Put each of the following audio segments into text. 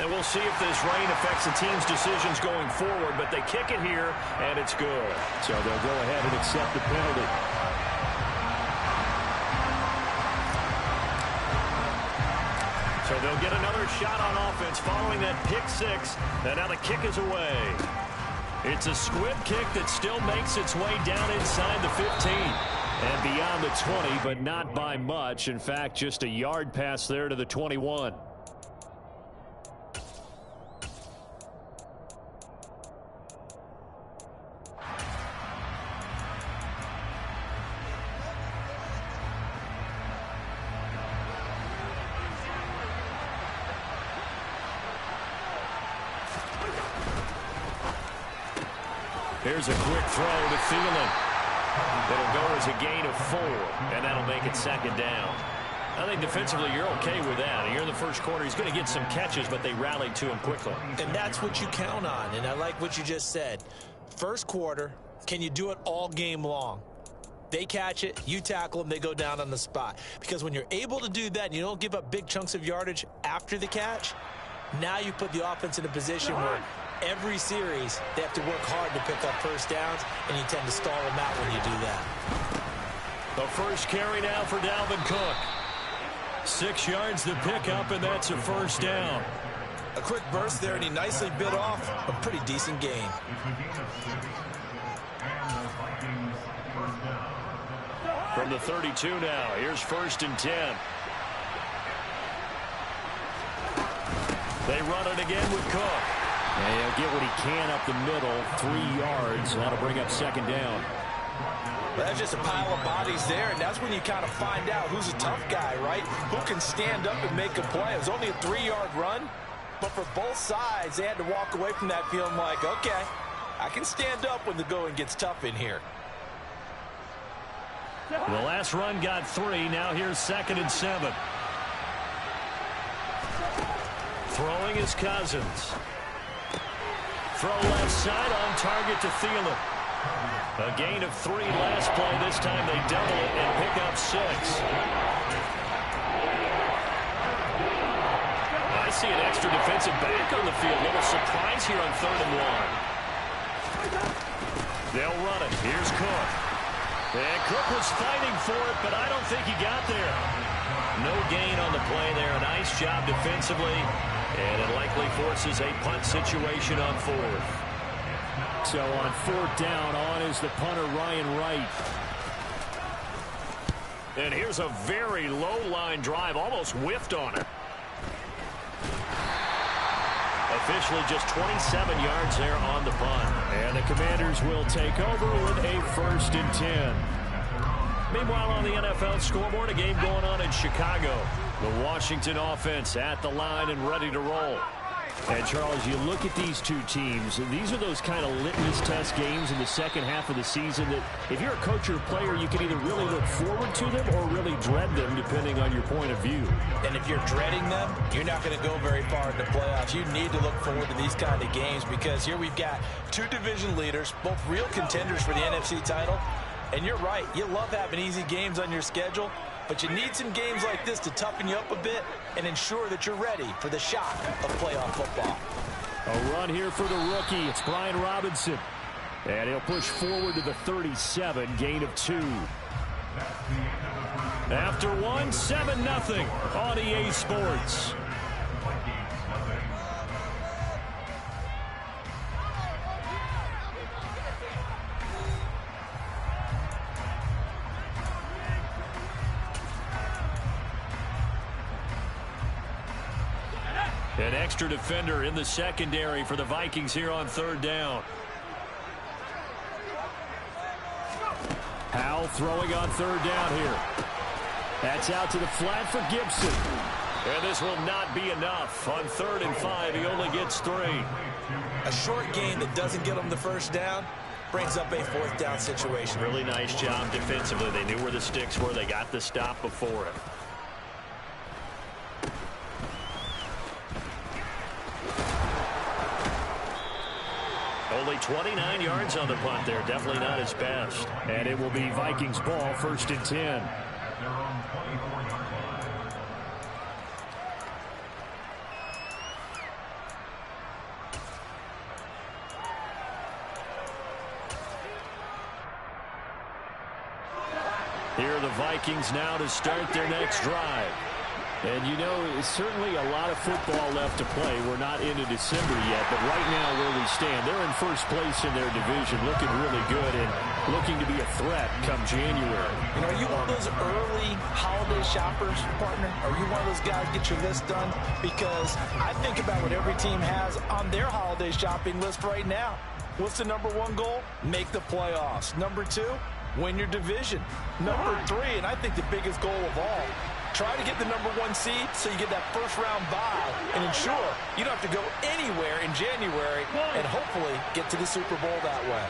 And we'll see if this rain affects the team's decisions going forward, but they kick it here, and it's good. So they'll go ahead and accept the penalty. So they'll get another shot on offense following that pick six, and now the kick is away. It's a squib kick that still makes its way down inside the 15 and beyond the 20, but not by much. In fact, just a yard pass there to the 21. Here's a quick throw to Thielen. It'll go as a gain of 4, and that'll make it second down. I think defensively you're okay with that. Here in the first quarter, he's going to get some catches, but they rallied to him quickly. And that's what you count on, and I like what you just said. First quarter, can you do it all game long? They catch it, you tackle them, they go down on the spot. Because when you're able to do that and you don't give up big chunks of yardage after the catch, now you put the offense in a position where every series, they have to work hard to pick up first downs, and you tend to stall them out when you do that. The first carry now for Dalvin Cook. 6 yards the pickup, and that's a first down. A quick burst there, and he nicely bit off a pretty decent gain. From the 32 now, here's 1st and 10. They run it again with Cook. And he'll get what he can up the middle, 3 yards. That'll bring up second down. That's just a pile of bodies there, and that's when you kind of find out who's a tough guy, right? Who can stand up and make a play. It was only a 3-yard run, but for both sides, they had to walk away from that feeling like, okay, I can stand up when the going gets tough in here. The last run got 3. Now here's 2nd and 7. Throwing is Cousins. Throw left side on target to Thielen. A gain of 3 last play. This time they double it and pick up 6. I see an extra defensive back on the field. Little surprise here on 3rd and 1. They'll run it. Here's Cook. And Cook was fighting for it, but I don't think he got there. No gain on the play there. A nice job defensively. And it likely forces a punt situation on 4th. So on 4th down, on is the punter, Ryan Wright. And here's a very low-line drive, almost whiffed on it. Officially just 27 yards there on the punt. And the Commanders will take over with a 1st and 10. Meanwhile, on the NFL scoreboard, a game going on in Chicago. The Washington offense at the line and ready to roll. And, Charles, you look at these two teams, and these are those kind of litmus test games in the second half of the season that if you're a coach or a player, you can either really look forward to them or really dread them, depending on your point of view. And if you're dreading them, you're not going to go very far in the playoffs. You need to look forward to these kind of games because here we've got 2 division leaders, both real contenders for the NFC title. And you're right, you love having easy games on your schedule, but you need some games like this to toughen you up a bit and ensure that you're ready for the shock of playoff football. A run here for the rookie. It's Brian Robinson. And he'll push forward to the 37, gain of 2. After 1, 7-0 on EA Sports. An extra defender in the secondary for the Vikings here on 3rd down. Howell throwing on 3rd down here. That's out to the flat for Gibson. And this will not be enough. On 3rd and 5, he only gets 3. A short gain that doesn't get him the first down brings up a 4th down situation. Really nice job defensively. They knew where the sticks were. They got the stop before it. Only 29 yards on the punt there. Definitely not his best. And it will be Vikings ball, 1st and 10. Here are the Vikings now to start their next drive. And, you know, certainly a lot of football left to play. We're not into December yet, but right now where we stand, they're in first place in their division, looking really good and looking to be a threat come January. You know, are you one of those early holiday shoppers, partner? Are you one of those guys get your list done? Because I think about what every team has on their holiday shopping list right now. What's the number one goal? Make the playoffs. Number two, win your division. Number three, and I think the biggest goal of all, try to get the number one seed so you get that first-round bye and ensure you don't have to go anywhere in January and hopefully get to the Super Bowl that way.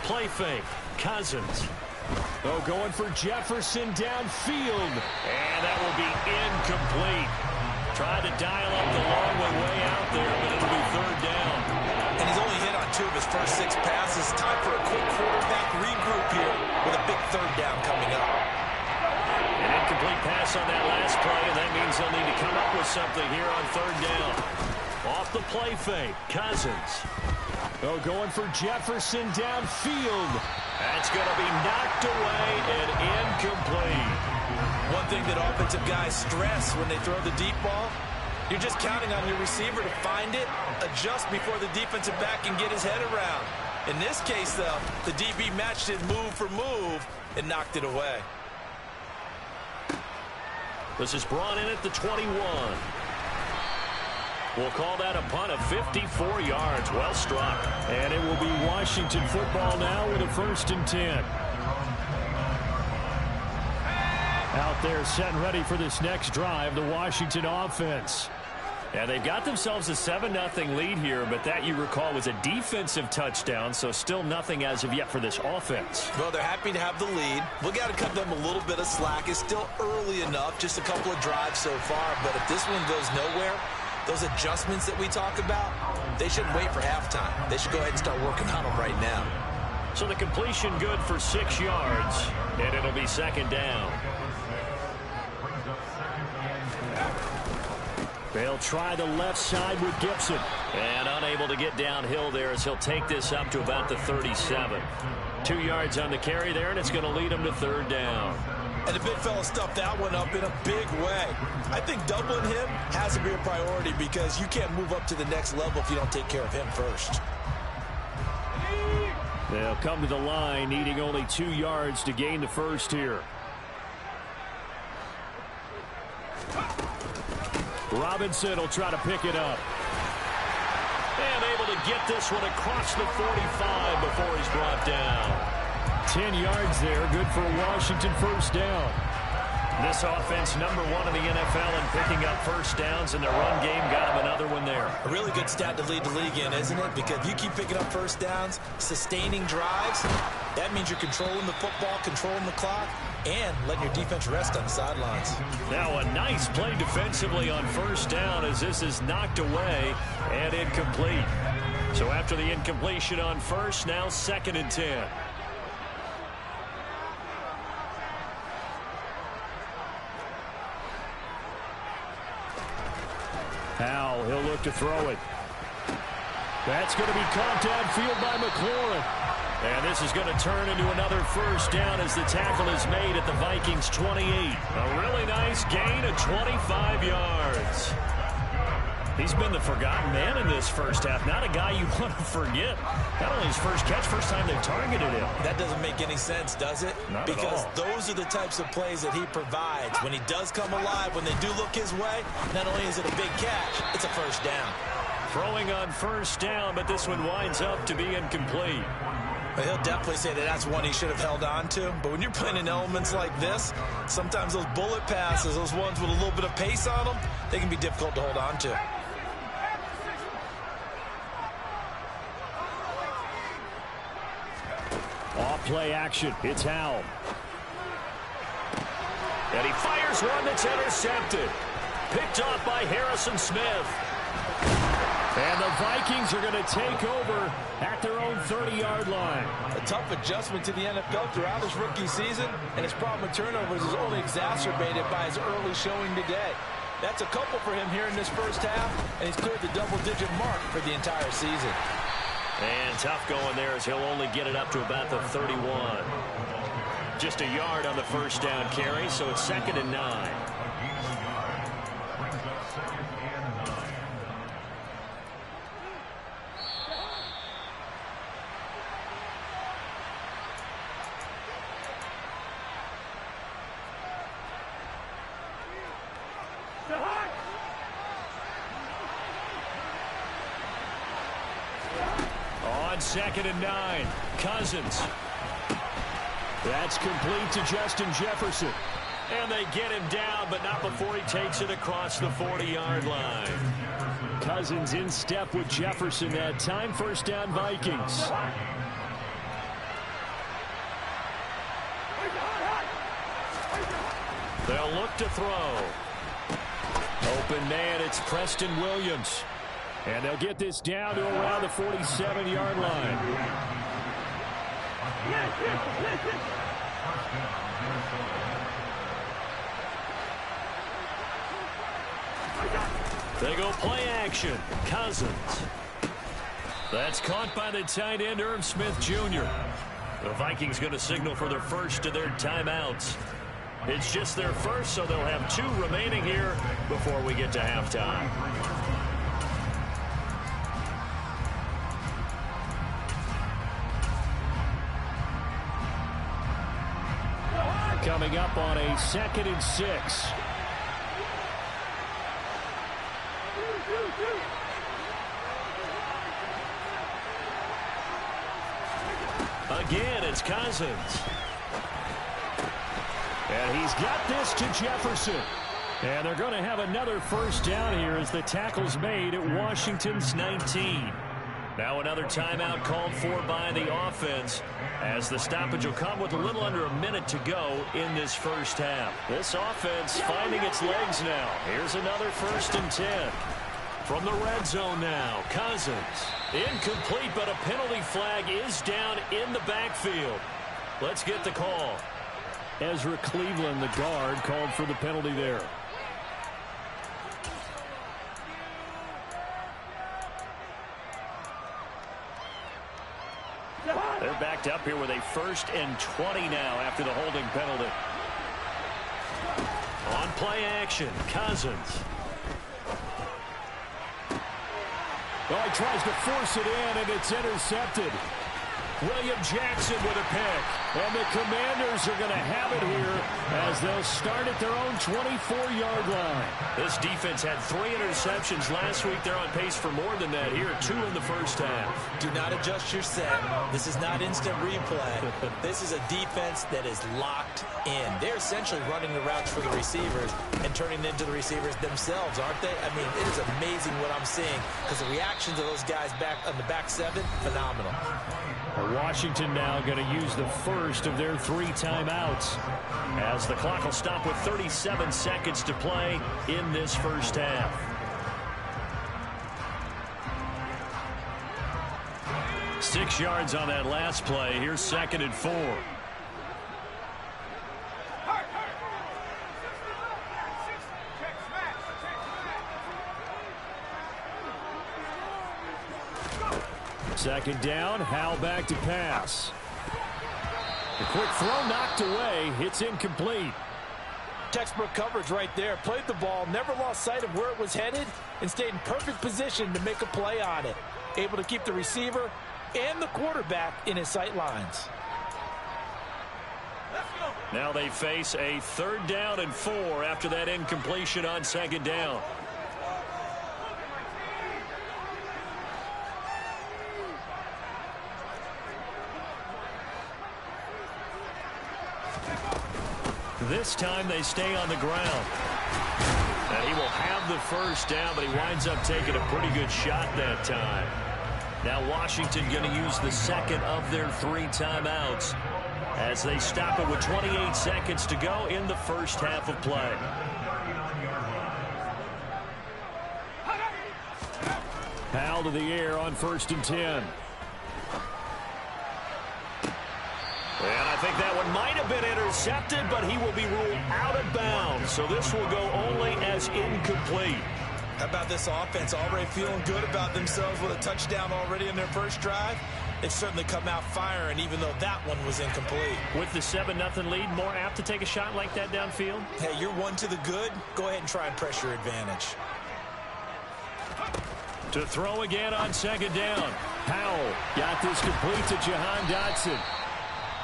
Play fake. Cousins. Oh, going for Jefferson downfield. And that will be incomplete. Tried to dial up the long way out there, but it'll be third down. And he's only hit on 2 of his first 6 passes. Time for a quick quarterback regroup here with a big third down coming up. An incomplete pass on that last play, and that means they'll need to come up with something here on third down. Off the play fake, Cousins. Oh, going for Jefferson downfield. That's going to be knocked away and incomplete. One thing that offensive guys stress when they throw the deep ball, you're just counting on your receiver to find it, adjust before the defensive back can get his head around. In this case, though, the DB matched it move for move and knocked it away. This is brought in at the 21. We'll call that a punt of 54 yards. Well struck. And it will be Washington football now with a 1st and 10. Out there set and ready for this next drive, the Washington offense. And they've got themselves a 7-0 lead here, but that, you recall, was a defensive touchdown, so still nothing as of yet for this offense. Well, they're happy to have the lead. We got to cut them a little bit of slack. It's still early enough, just a couple of drives so far, but if this one goes nowhere, those adjustments that we talk about, they shouldn't wait for halftime. They should go ahead and start working on them right now. So the completion good for 6 yards, and it'll be 2nd down. They'll try the left side with Gibson. And unable to get downhill there as he'll take this up to about the 37. 2 yards on the carry there, and it's going to lead him to 3rd down. And the big fella stuffed that one up in a big way. I think doubling him has to be a priority because you can't move up to the next level if you don't take care of him first. They'll come to the line, needing only 2 yards to gain the first here. Robinson will try to pick it up. And able to get this one across the 45 before he's brought down. 10 yards there, good for Washington, 1st down. This offense number 1 in the NFL in picking up first downs, and their run game got him another one there. A really good stat to lead the league in, isn't it? Because if you keep picking up first downs, sustaining drives, that means you're controlling the football, controlling the clock, and letting your defense rest on the sidelines. Now a nice play defensively on first down as this is knocked away and incomplete. So after the incompletion on first, now 2nd and 10. Powell, he'll look to throw it. That's going to be caught downfield by McLaurin. And this is going to turn into another 1st down as the tackle is made at the Vikings 28. A really nice gain of 25 yards. He's been the forgotten man in this first half. Not a guy you want to forget. Not only his first catch, first time they've targeted him. That doesn't make any sense, does it? Not because at all. Those are the types of plays that he provides. When he does come alive, when they do look his way, not only is it a big catch, it's a 1st down. Throwing on 1st down, but this one winds up to be incomplete. Well, he'll definitely say that that's one he should have held on to. But when you're playing in elements like this, sometimes those bullet passes, those ones with a little bit of pace on them, they can be difficult to hold on to. Off play action. It's Howell. And he fires one that's intercepted. Picked off by Harrison Smith. And the Vikings are going to take over at their own 30-yard line. A tough adjustment to the NFL throughout his rookie season, and his problem with turnovers is only exacerbated by his early showing today. That's a couple for him here in this first half, and he's cleared the double-digit mark for the entire season. And tough going there as he'll only get it up to about the 31. Just a yard on the first down carry, so it's 2nd and 9. On 2nd and 9, Cousins. That's complete to Justin Jefferson. And they get him down, but not before he takes it across the 40-yard line. Cousins in step with Jefferson that time. First down, Vikings. They'll look to throw. Open man, it's Preston Williams. And they'll get this down to around the 47-yard line. They go play action. Cousins. That's caught by the tight end, Irv Smith Jr. The Vikings going to signal for their first of their timeouts. It's just their first, so they'll have 2 remaining here before we get to halftime. Coming up on a 2nd and 6. Again, it's Cousins. And he's got this to Jefferson. And they're going to have another first down here as the tackle's made at Washington's 19. Now another timeout called for by the offense as the stoppage will come with a little under a minute to go in this first half. This offense finding its legs now. Here's another 1st and 10. From the red zone now, Cousins. Incomplete, but a penalty flag is down in the backfield. Let's get the call. Ezra Cleveland, the guard, called for the penalty there. They're backed up here with a 1st and 20 now after the holding penalty. On play action, Cousins. Well, he tries to force it in, and it's intercepted. William Jackson with a pick. And the Commanders are going to have it here as they'll start at their own 24-yard line. This defense had 3 interceptions last week. They're on pace for more than that here. 2 in the first half. Do not adjust your set. This is not instant replay. This is a defense that is locked in. They're essentially running the routes for the receivers and turning into the receivers themselves, aren't they? I mean, it is amazing what I'm seeing because the reactions of those guys back on the back 7, phenomenal. Washington now going to use the first of their 3 timeouts as the clock will stop with 37 seconds to play in this first half. Six yards on that last play. Here's 2nd and 4. Second down, Howell back to pass. The quick throw knocked away. It's incomplete. Textbook coverage right there. Played the ball, never lost sight of where it was headed, and stayed in perfect position to make a play on it. Able to keep the receiver and the quarterback in his sight lines. Now they face a 3rd down and 4 after that incompletion on 2nd down. This time they stay on the ground. And he will have the first down, but he winds up taking a pretty good shot that time. Now Washington going to use the 2nd of their 3 timeouts as they stop it with 28 seconds to go in the first half of play. Powell to the air on 1st and 10. And I think that one might have been intercepted, but he will be ruled out of bounds. So this will go only as incomplete. How about this offense already feeling good about themselves with a touchdown already in their first drive? they've certainly come out firing, even though that one was incomplete. With the 7-0 lead, more apt to take a shot like that downfield? Hey, you're one to the good. Go ahead and try and press your advantage. To throw again on second down. Howell got this complete to Jahan Dotson.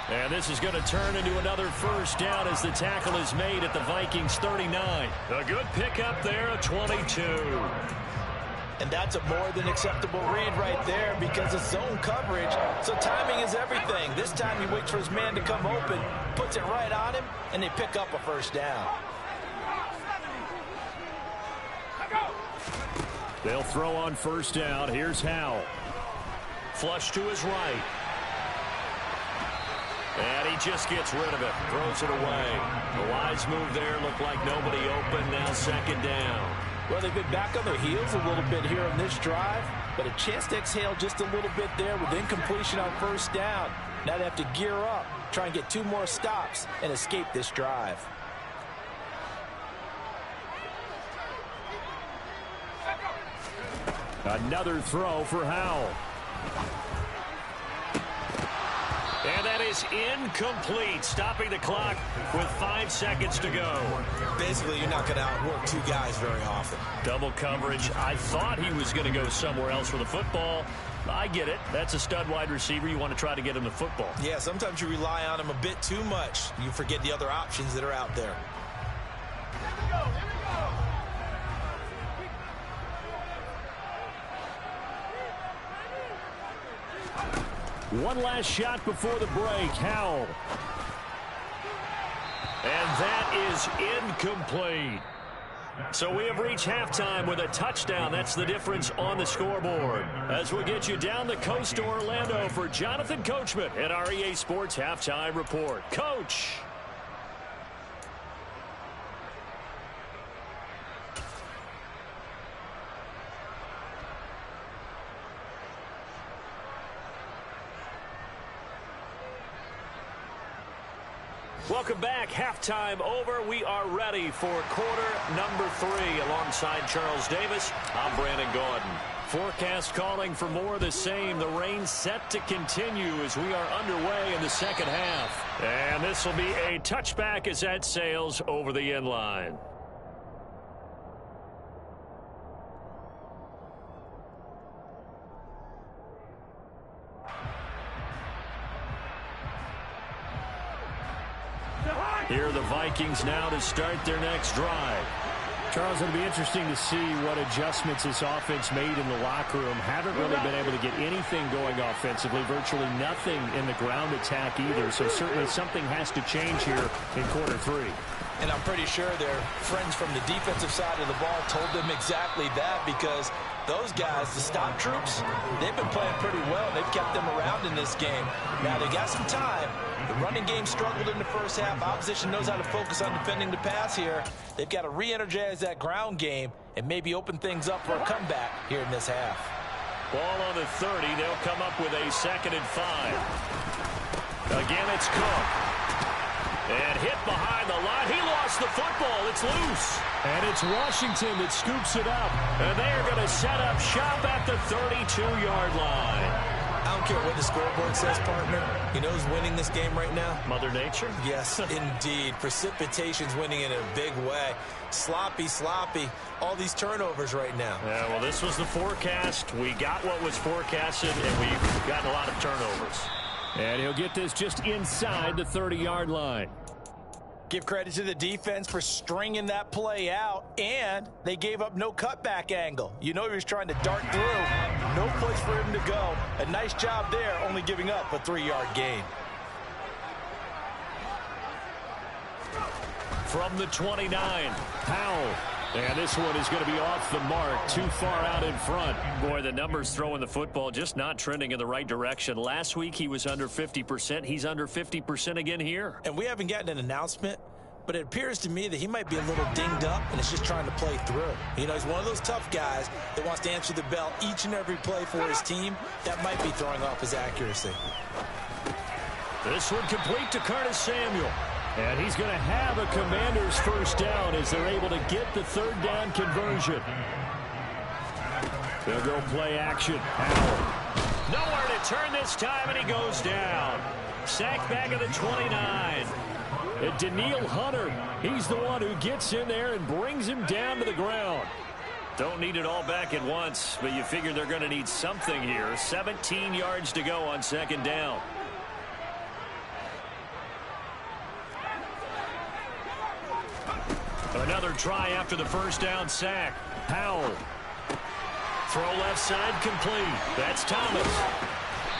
And this is going to turn into another first down as the tackle is made at the Vikings 39. A good pickup there, a 22. And that's a more than acceptable read right there because it's zone coverage, so timing is everything. This time he waits for his man to come open, puts it right on him, and they pick up a first down. They'll throw on first down. Here's Howell. Flush to his right. And he just gets rid of it. Throws it away. The wise move there. Looked like nobody open. Now second down. Well, they've been back on their heels a little bit here on this drive, but a chance to exhale just a little bit there with incompletion on first down. Now they have to gear up, try and get 2 more stops, and escape this drive. Another throw for Howell. And that is incomplete, stopping the clock with 5 seconds to go. Basically, you're not going to outwork 2 guys very often. Double coverage. I thought he was going to go somewhere else for the football. I get it. That's a stud wide receiver. You want to try to get him the football. Yeah, sometimes you rely on him a bit too much. You forget the other options that are out there. One last shot before the break. Howell. And that is incomplete. So we have reached halftime with a touchdown. That's the difference on the scoreboard. As we get you down the coast to Orlando for Jonathan Coachman at our EA Sports Halftime Report. Coach. Welcome back. Halftime over. We are ready for quarter number 3 alongside Charles Davis. I'm Brandon Gordon. Forecast calling for more of the same. The rain set to continue as we are underway in the second half. And this will be a touchback as that sails over the end line. Here are the Vikings now to start their next drive. Charles, it'll be interesting to see what adjustments this offense made in the locker room. Haven't really been able to get anything going offensively, virtually nothing in the ground attack either. So certainly something has to change here in quarter 3. And I'm pretty sure their friends from the defensive side of the ball told them exactly that, because those guys, the stop troops, they've been playing pretty well. They've kept them around in this game. Now they got some time. The running game struggled in the first half. Opposition knows how to focus on defending the pass here. They've got to re-energize that ground game and maybe open things up for a comeback here in this half. Ball on the 30. They'll come up with a 2nd and 5. Again, it's Cook. And hit behind the line. He lost the football. It's loose. And it's Washington that scoops it up. And they are going to set up shop at the 32-yard line. I don't care what the scoreboard says, partner. You know who's winning this game right now? Mother Nature? Yes, indeed. Precipitation's winning in a big way. Sloppy, sloppy. All these turnovers right now. Yeah, well, this was the forecast. We got what was forecasted, and we've gotten a lot of turnovers. And he'll get this just inside the 30-yard line. Give credit to the defense for stringing that play out, and they gave up no cutback angle. You know he was trying to dart through. No place for him to go. A nice job there, only giving up a 3-yard gain. From the 29, Howell. And this one is going to be off the mark, too far out in front. Boy, the numbers throwing the football just not trending in the right direction. Last week he was under 50%. He's under 50% again here. And we haven't gotten an announcement, but it appears to me that he might be a little dinged up and is just trying to play through. You know, he's one of those tough guys that wants to answer the bell each and every play for his team. That might be throwing off his accuracy. This one complete to Curtis Samuel. And he's going to have a Commander's first down as they're able to get the 3rd down conversion. They'll go play action. Howell. Nowhere to turn this time, and he goes down. Sacked back at the 29. And Daniil Hunter, he's the one who gets in there and brings him down to the ground. Don't need it all back at once, but you figure they're going to need something here. 17 yards to go on second down. Another try after the first down sack. Powell. Throw left side complete. That's Thomas.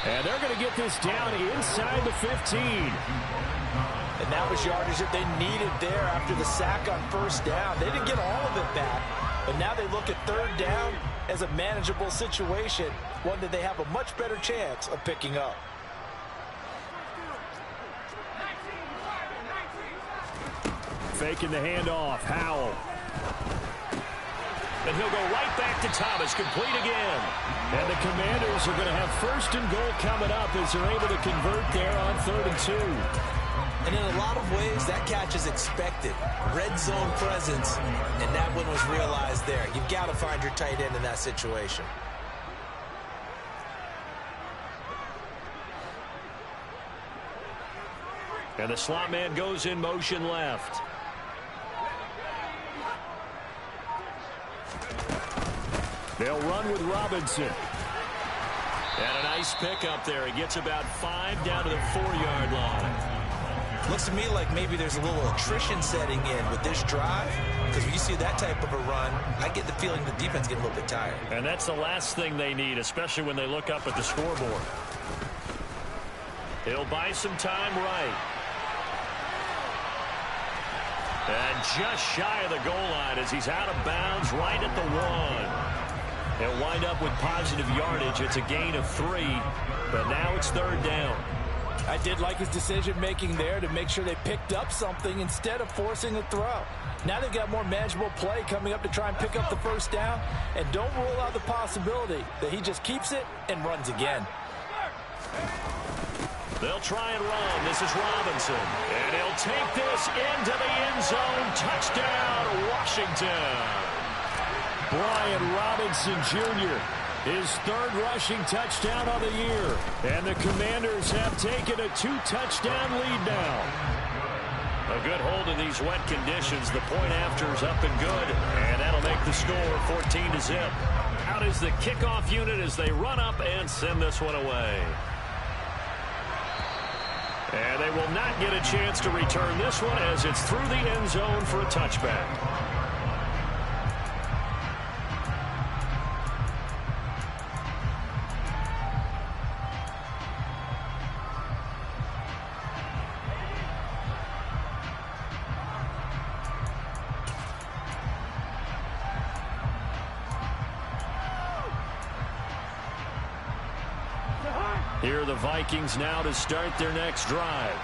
And they're going to get this down inside the 15. And that was yardage that they needed there after the sack on first down. They didn't get all of it back, but now they look at third down as a manageable situation, one that they have a much better chance of picking up. Faking the handoff. Howell. And he'll go right back to Thomas, complete again. And the Commanders are going to have first and goal coming up as they're able to convert there on 3rd and 2. And in a lot of ways, that catch is expected. Red zone presence, and that one was realized there. You've got to find your tight end in that situation. And the slot man goes in motion left. They'll run with Robinson. And a nice pickup there. He gets about 5 down to the 4-yard line. Looks to me like maybe there's a little attrition setting in with this drive, because when you see that type of a run, I get the feeling the defense getting a little bit tired. And that's the last thing they need, especially when they look up at the scoreboard. He'll buy some time right. And just shy of the goal line as he's out of bounds right at the 1. He'll wind up with positive yardage. It's a gain of 3, but now it's 3rd down. I did like his decision-making there to make sure they picked up something instead of forcing a throw. Now they've got more manageable play coming up to try and pick up the first down, and don't rule out the possibility that he just keeps it and runs again. They'll try and run. This is Robinson. And he'll take this into the end zone. Touchdown, Washington. Brian Robinson Jr., his 3rd rushing touchdown of the year. And the Commanders have taken a 2-touchdown lead now. A good hold in these wet conditions. The point after is up and good. And that'll make the score 14-0. Out is the kickoff unit as they run up and send this one away. And they will not get a chance to return this one as it's through the end zone for a touchback. Here are the Vikings now to start their next drive.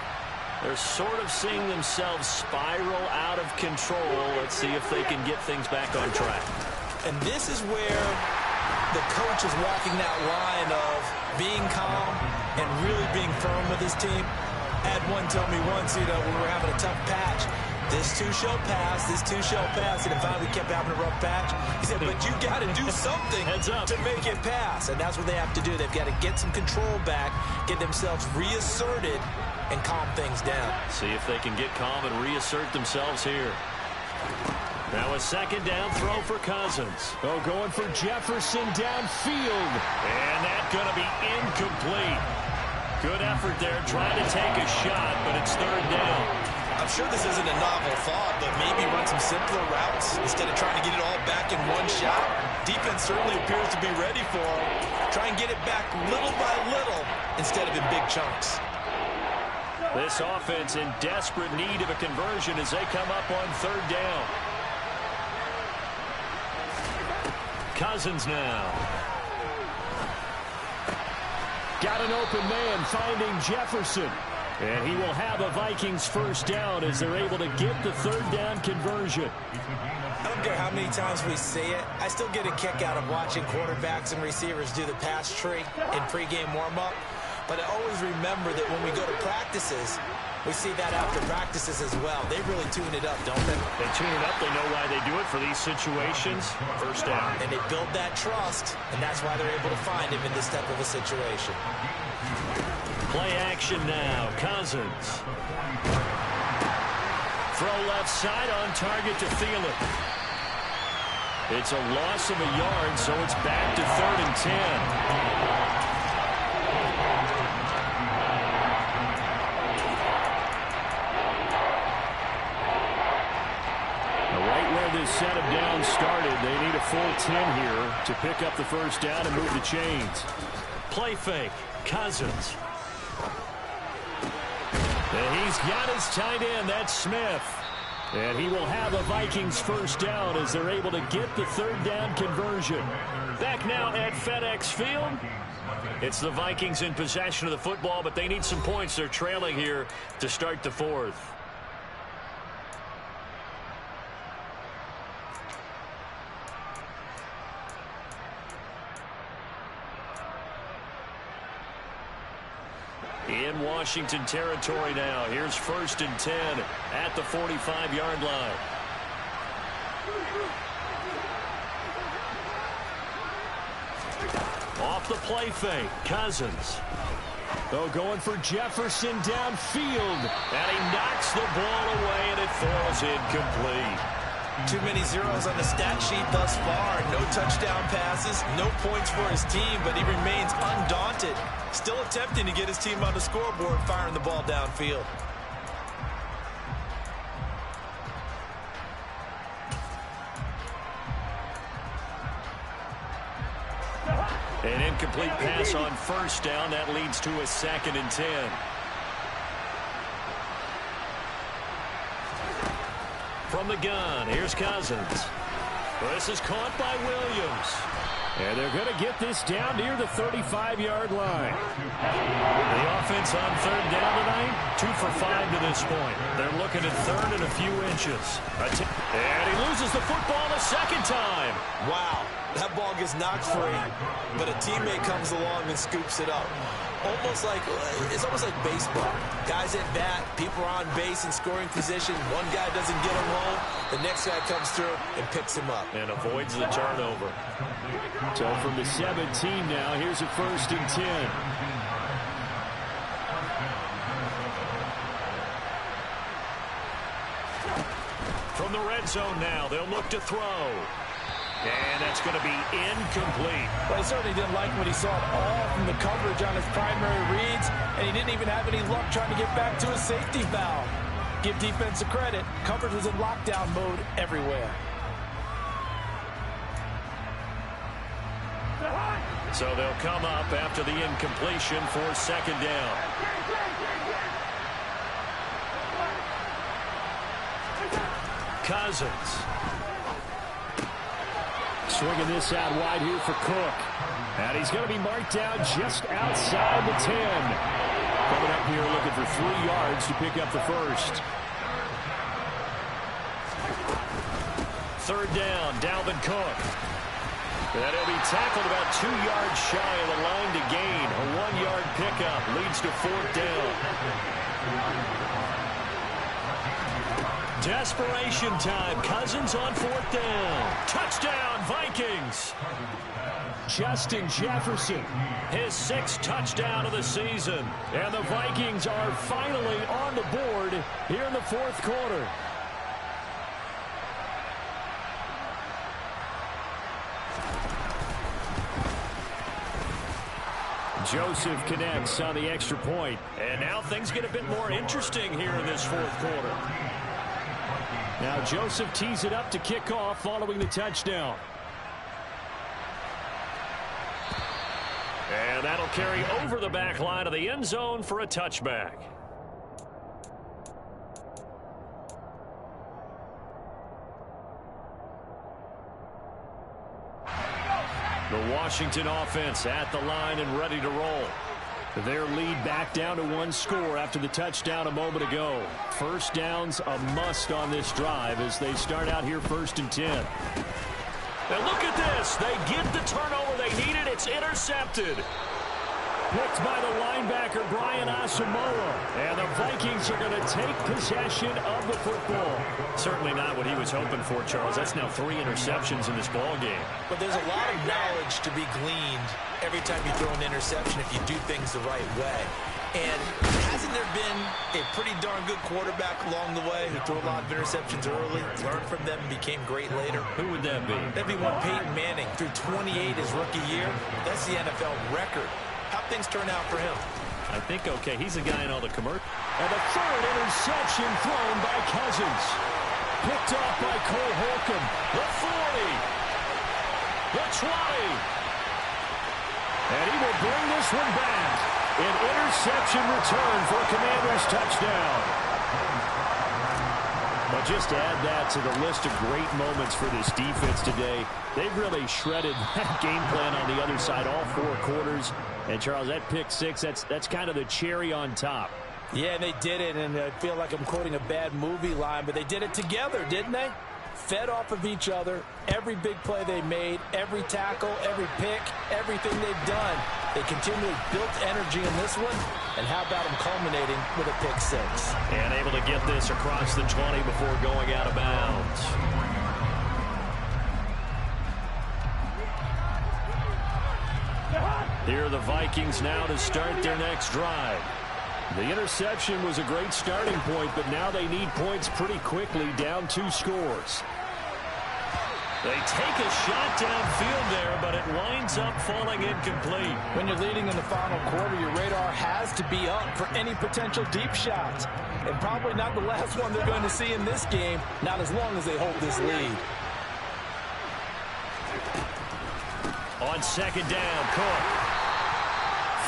They're sort of seeing themselves spiral out of control. Let's see if they can get things back on track. And this is where the coach is walking that line of being calm and really being firm with his team. I had one tell me once, when we were having a tough patch, this too shall pass, this too shall pass, and finally we kept having a rough patch. He said, but you got to do something to make it pass, and that's what they have to do. They've got to get some control back, get themselves reasserted, and calm things down. See if they can get calm and reassert themselves here. Now a second down throw for Cousins. Oh, going for Jefferson downfield. And that's going to be incomplete. Good effort there, trying to take a shot, but it's 3rd down. I'm sure this isn't a novel thought, but maybe run some simpler routes instead of trying to get it all back in one shot. Defense certainly appears to be ready for him. Try and get it back little by little instead of in big chunks. This offense in desperate need of a conversion as they come up on 3rd down. Cousins now. Got an open man finding Jefferson. And he will have a Vikings first down as they're able to get the 3rd down conversion. I don't care how many times we see it. I still get a kick out of watching quarterbacks and receivers do the pass tree in pregame warm-up. But I always remember that when we go to practices, we see that after practices as well. They really tune it up, don't they? They tune it up. They know why they do it. it for these situations. First down. And they build that trust, and that's why they're able to find him in this type of a situation. Play action now. Cousins. Throw left side on target to Thielen. It's a loss of a yard, so it's back to 3rd and 10. This set of downs started. They need a full 10 here to pick up the first down and move the chains. Play fake. Cousins. And he's got his tight end. That's Smith. And he will have a Vikings first down as they're able to get the 3rd down conversion. Back now at FedEx Field. It's the Vikings in possession of the football, but they need some points. They're trailing here to start the 4th. In Washington territory now. Here's 1st and 10 at the 45-yard line. Off the play fake. Cousins. Though going for Jefferson downfield. And he knocks the ball away, and it falls incomplete. Too many zeros on the stat sheet thus far. No touchdown passes, no points for his team, but he remains undaunted. Still attempting to get his team on the scoreboard, firing the ball downfield. An incomplete pass on first down. That leads to a 2nd and 10. From the gun, here's Cousins. This is caught by Williams. And they're going to get this down near the 35-yard line. The offense on 3rd down tonight, 2 for 5 to this point. They're looking at 3rd and a few inches. And he loses the football a 2nd time. Wow, that ball gets knocked free, but a teammate comes along and scoops it up. It's almost like baseball. Guys at bat, people are on base in scoring position. One guy doesn't get him home. The next guy comes through and picks him up. And avoids the turnover. So from the 17 now, here's a 1st and 10. From the red zone now, they'll look to throw. And that's going to be incomplete. Well, he certainly didn't like what he saw at all from the coverage on his primary reads, and he didn't even have any luck trying to get back to his safety valve. Give defense a credit. Coverage was in lockdown mode everywhere. So they'll come up after the incompletion for 2nd down. Cousins. Swinging this out wide here for Cook. And he's going to be marked down just outside the 10. Coming up here looking for 3 yards to pick up the first. 3rd down, Dalvin Cook. And he'll be tackled about 2 yards shy of the line to gain. A 1-yard pickup leads to 4th down. Desperation time. Cousins on 4th down. Touchdown, Vikings. Justin Jefferson. His 6th touchdown of the season. And the Vikings are finally on the board here in the 4th quarter. Joseph connects on the extra point. And now things get a bit more interesting here in this 4th quarter. Now Joseph tees it up to kick off following the touchdown. And that'll carry over the back line of the end zone for a touchback. The Washington offense at the line and ready to roll. Their lead back down to 1 score after the touchdown a moment ago. First down's a must on this drive as they start out here 1st and 10. And look at this. They get the turnover they needed. It's intercepted. picked by the linebacker, Brian Asamoah. And the Vikings are going to take possession of the football. Certainly not what he was hoping for, Charles. That's now 3 interceptions in this ball game. But there's a lot of knowledge to be gleaned every time you throw an interception if you do things the right way. And hasn't there been a pretty darn good quarterback along the way who threw a lot of interceptions early, learned from them, and became great later? Who would that be? That'd be one Peyton Manning. Threw 28 his rookie year. That's the NFL record. How'd things turn out for him? I think okay. He's the guy in all the commercials. And the third interception thrown by Cousins. Picked off by Cole Holcomb. The 40. The 20. And he will bring this one back. An interception return for Commanders touchdown. But just to add that to the list of great moments for this defense today, they've really shredded that game plan on the other side all 4 quarters. And, Charles, that pick 6, that's kind of the cherry on top. Yeah, and they did it, and I feel like I'm quoting a bad movie line, but they did it together, didn't they? Fed off of each other, every big play they made, every tackle, every pick, everything they've done. They continually built energy in this one, and how about them culminating with a pick 6? And able to get this across the 20 before going out of bounds. Here are the Vikings now to start their next drive. The interception was a great starting point, but now they need points pretty quickly, down 2 scores. They take a shot downfield there, but it winds up falling incomplete. When you're leading in the final quarter, your radar has to be up for any potential deep shots. And probably not the last one they're going to see in this game, not as long as they hold this lead. On second down, Cook.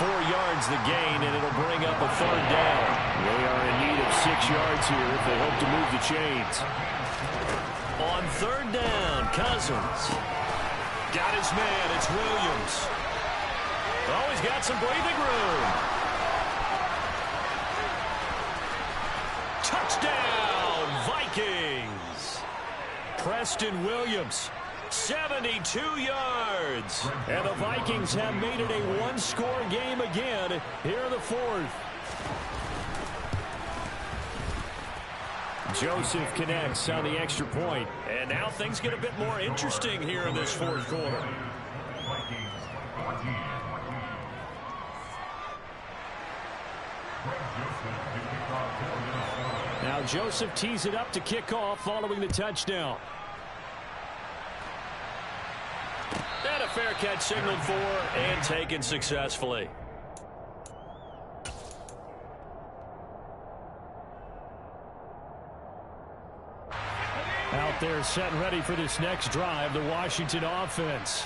4 yards the gain, and it'll bring up a 3rd down. They are in need of 6 yards here if they hope to move the chains. On 3rd down, Cousins. Got his man, it's Williams. Oh, he's got some breathing room. Touchdown, Vikings. Preston Williams. 72 yards. And the Vikings have made it a 1-score game again here in the 4th. Joseph connects on the extra point. And now things get a bit more interesting here in this 4th quarter. Now Joseph tees it up to kick off following the touchdown. And a fair catch signaled for and taken successfully. Out there set and ready for this next drive, the Washington offense.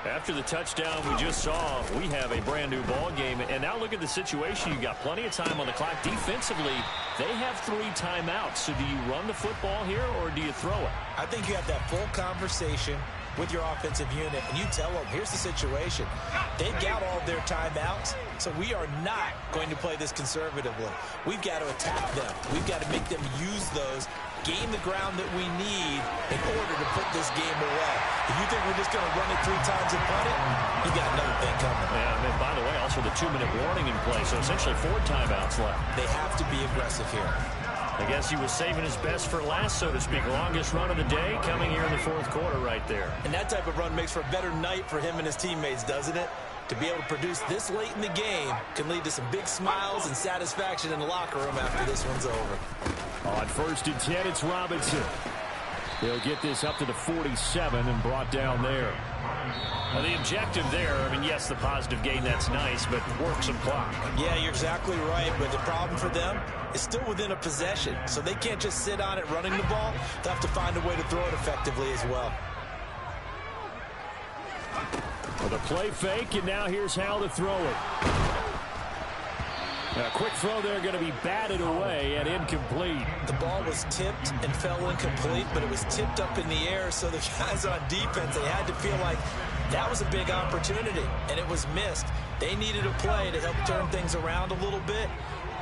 After the touchdown we just saw, we have a brand new ball game. And now look at the situation. You've got plenty of time on the clock. Defensively, they have 3 timeouts. So do you run the football here or do you throw it? I think you have that full conversation with your offensive unit, and you tell them, here's the situation. They've got all of their timeouts, so we are not going to play this conservatively. We've got to attack them. We've got to make them use those, gain the ground that we need in order to put this game away. If you think we're just going to run it 3 times and punt it, you got another thing coming. Yeah, and by the way, also the 2-minute warning in play, so essentially 4 timeouts left. They have to be aggressive here. I guess he was saving his best for last, so to speak. Longest run of the day coming here in the 4th quarter right there. And that type of run makes for a better night for him and his teammates, doesn't it? To be able to produce this late in the game can lead to some big smiles and satisfaction in the locker room after this one's over. On 1st and 10, it's Robinson. They'll get this up to the 47 and brought down there. Well, the objective there, I mean, yes, the positive gain, that's nice, but work some clock. Yeah, you're exactly right, but the problem for them is still within a possession, so they can't just sit on it running the ball. They'll have to find a way to throw it effectively as well. With a play fake, and now here's how to throw it. A quick throw there, going to be batted away and incomplete. The ball was tipped and fell incomplete, but it was tipped up in the air, so the guys on defense, they had to feel like that was a big opportunity, and it was missed. They needed a play to help turn things around a little bit.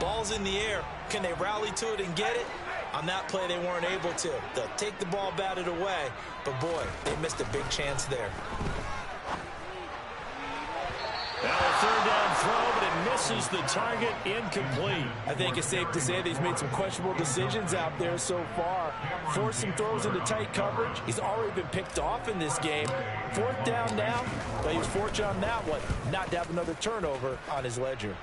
Ball's in the air. Can they rally to it and get it? On that play, they weren't able to. They'll take the ball batted away, but boy, they missed a big chance there. Now a 3rd down throw misses the target, incomplete. I think it's safe to say that he's made some questionable decisions out there so far. Forced some throws into tight coverage. He's already been picked off in this game. 4th down now, but he was fortunate on that one not to have another turnover on his ledger.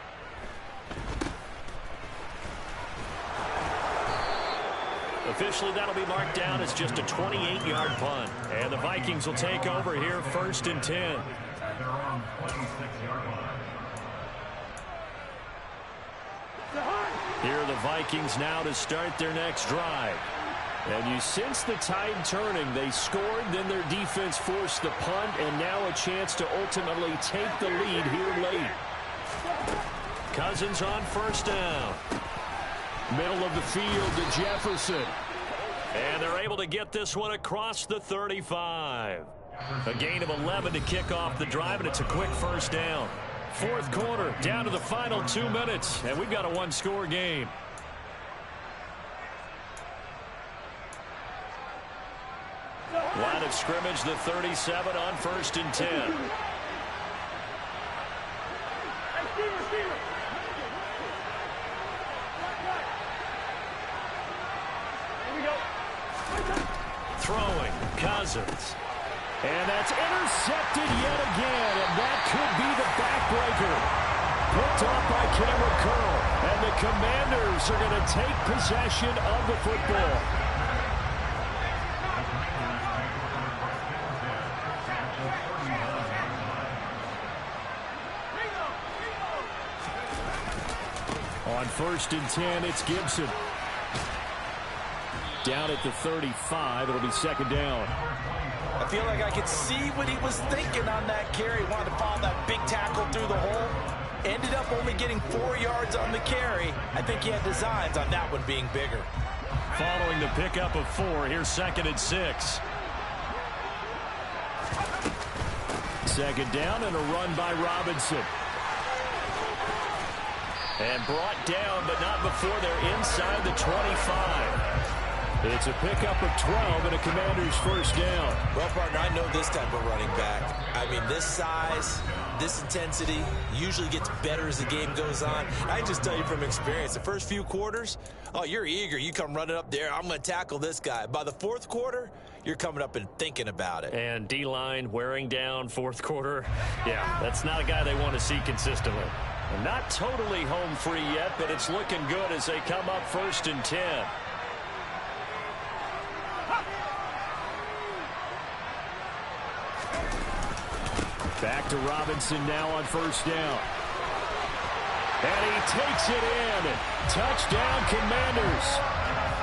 Officially, that'll be marked down as just a 28-yard punt. And the Vikings will take over here, 1st and 10. Here are the Vikings now to start their next drive. And you sense the tide turning. They scored, then their defense forced the punt, and now a chance to ultimately take the lead here late. Cousins on 1st down. Middle of the field to Jefferson. And they're able to get this one across the 35. A gain of 11 to kick off the drive, and it's a quick 1st down. 4th quarter, down to the final 2 minutes, and we've got a 1-score game. Line of scrimmage, the 37 on 1st and 10. Throwing, Cousins. And that's intercepted yet again, and that could be the backbreaker. Picked off by Cameron Curl, and the Commanders are going to take possession of the football. On 1st and 10, it's Gibson. Down at the 35, it'll be 2nd down. I feel like I could see what he was thinking on that carry. Wanted to follow that big tackle through the hole. Ended up only getting 4 yards on the carry. I think he had designs on that one being bigger. Following the pickup of 4, here's 2nd and 6. 2nd down and a run by Robinson. And brought down, but not before they're inside the 25. It's a pickup of 12 and a Commander's 1st down. Well, partner, I know this type of running back. I mean, this size, this intensity usually gets better as the game goes on. I just tell you from experience, the first few quarters, oh, you're eager. You come running up there, I'm going to tackle this guy. By the 4th quarter, you're coming up and thinking about it. And D-line wearing down 4th quarter. Yeah, that's not a guy they want to see consistently. And not totally home free yet, but it's looking good as they come up 1st and 10. Back to Robinson now on 1st down. And he takes it in. Touchdown, Commanders.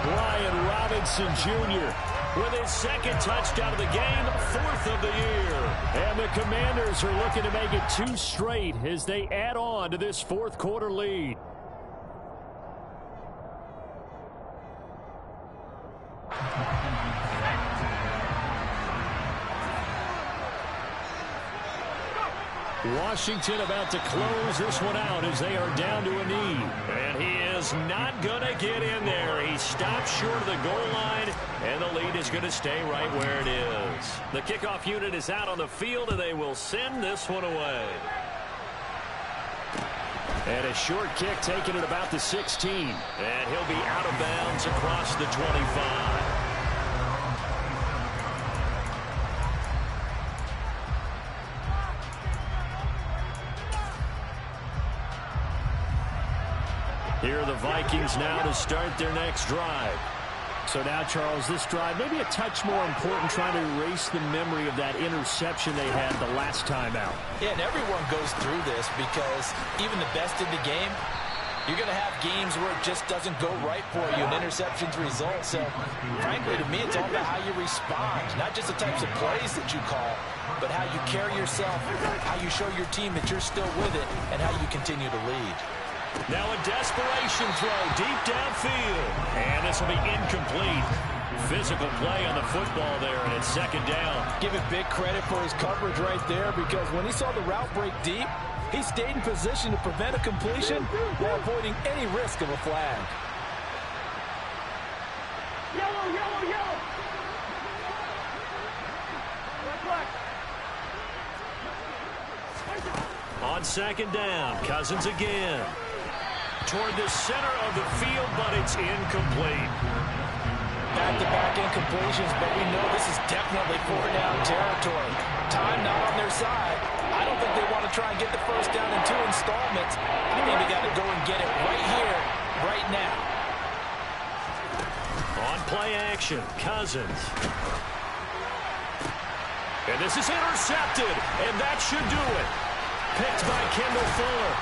Brian Robinson Jr. with his 2nd touchdown of the game, 4th of the year. And the Commanders are looking to make it 2 straight as they add on to this 4th quarter lead. Washington about to close this one out as they are down to a knee. And he is not going to get in there. He stopped short of the goal line, and the lead is going to stay right where it is. The kickoff unit is out on the field, and they will send this one away. And a short kick taken at about the 16. And he'll be out of bounds across the 25. Here are the Vikings now to start their next drive. So now, Charles, this drive maybe a touch more important, trying to erase the memory of that interception they had the last time out. Yeah, and everyone goes through this because even the best in the game, you're going to have games where it just doesn't go right for you, and interceptions result. So, frankly, to me, it's all about how you respond, not just the types of plays that you call, but how you carry yourself, how you show your team that you're still with it, and how you continue to lead. Now a desperation throw deep downfield. And this will be incomplete. Physical play on the football there, and it's 2nd down. Give it big credit for his coverage right there, because when he saw the route break deep, he stayed in position to prevent a completion while avoiding any risk of a flag. Yellow, yellow, yellow. Black, black. On On second down, Cousins again. Toward the center of the field, but it's incomplete. Back-to-back incompletions, but we know this is definitely 4-down territory. Time not on their side. I don't think they want to try and get the first down in 2 installments. I think they got to go and get it right here, right now. On play action, Cousins. And this is intercepted, and that should do it. Picked by Kendall Fuller.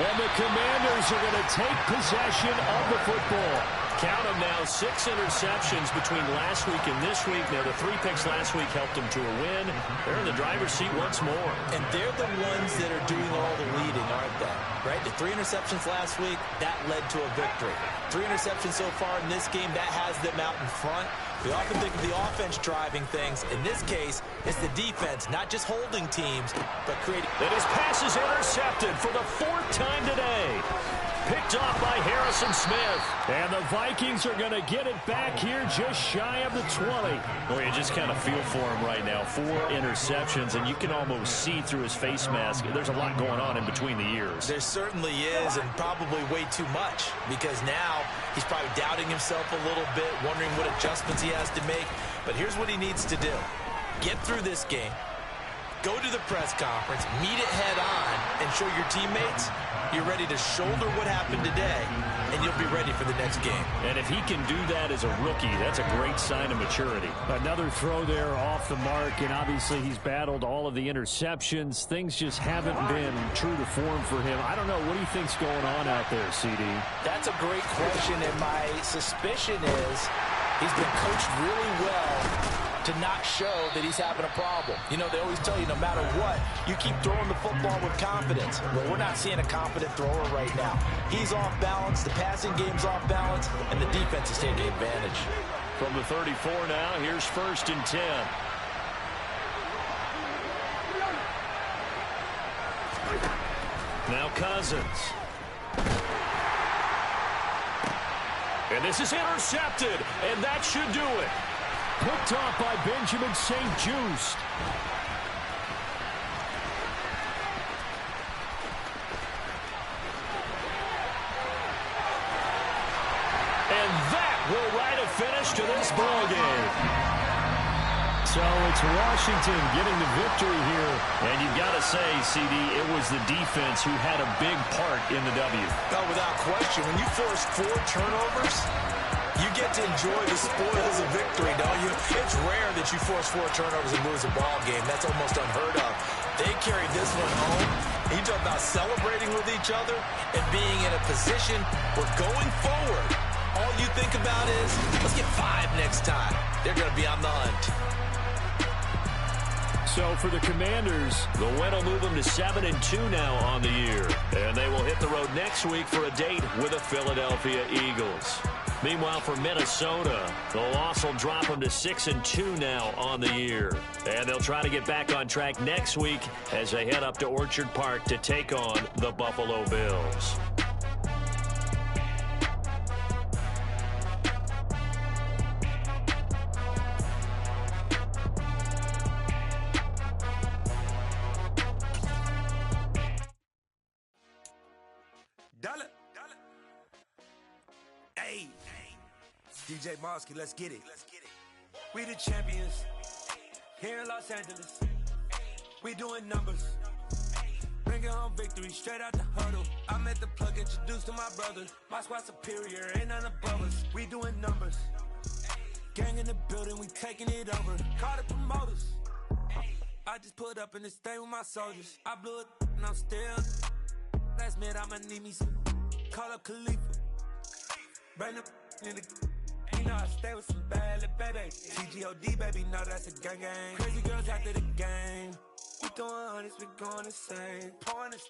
And the Commanders are going to take possession of the football. Count them now, 6 interceptions between last week and this week. Now, the 3 picks last week helped them to a win. They're in the driver's seat once more. And they're the ones that are doing all the leading, aren't they? Right? The 3 interceptions last week, that led to a victory. 3 interceptions so far in this game, that has them out in front. We often think of the offense driving things. In this case, it's the defense, not just holding teams, but creating. And his pass is intercepted for the 4th time today. Picked off by Harrison Smith. And the Vikings are going to get it back here just shy of the 20. Boy, you just kind of feel for him right now. 4 interceptions, and you can almost see through his face mask. There's a lot going on in between the ears. There certainly is, and probably way too much, because now he's probably doubting himself a little bit, wondering what adjustments he has to make. But here's what he needs to do. Get through this game. Go to the press conference, meet it head on, and show your teammates you're ready to shoulder what happened today, and you'll be ready for the next game. And if he can do that as a rookie, that's a great sign of maturity. Another throw there off the mark, and obviously he's battled all of the interceptions. Things just haven't been true to form for him. I don't know. What do you think's going on out there, CD? That's a great question, and my suspicion is he's been coached really well to not show that he's having a problem. You know, they always tell you no matter what, you keep throwing the football with confidence. Well, we're not seeing a confident thrower right now. He's off balance, the passing game's off balance, and the defense is taking advantage. From the 34 now, here's 1st and 10. Now Cousins. And this is intercepted, and that should do it. Picked off by Benjamin St. Just. And that will write a finish to this ball game. So it's Washington getting the victory here. And you've got to say, CD, it was the defense who had a big part in the W. Oh, without question. When you force 4 turnovers, you get to enjoy the spoils of victory, don't you? It's rare that you force 4 turnovers and lose a ball game. That's almost unheard of. They carried this one home. You talk about celebrating with each other and being in a position where going forward, all you think about is, let's get 5 next time. They're going to be on the hunt. So for the Commanders, the win will move them to 7-2 now on the year. And they will hit the road next week for a date with the Philadelphia Eagles. Meanwhile, for Minnesota, the loss will drop them to 6-2 now on the year. And they'll try to get back on track next week as they head up to Orchard Park to take on the Buffalo Bills. Hey, DJ Mosky, let's get it. We the champions here in Los Angeles. We doing numbers. Bringing home victory straight out the huddle. I'm at the plug, introduced to my brothers. My squad superior, ain't none above us. We doing numbers. Gang in the building, we taking it over. Call the promoters. I just put up in this thing with my soldiers. I blew it and I'm still. Last minute I'ma need me some. Call up Khalifa. Bring up in the. You know I stay with some bad little baby. TGOD baby, know that's a gang gang. Crazy girls after the game. We throwing hundreds, we going insane. Pouring this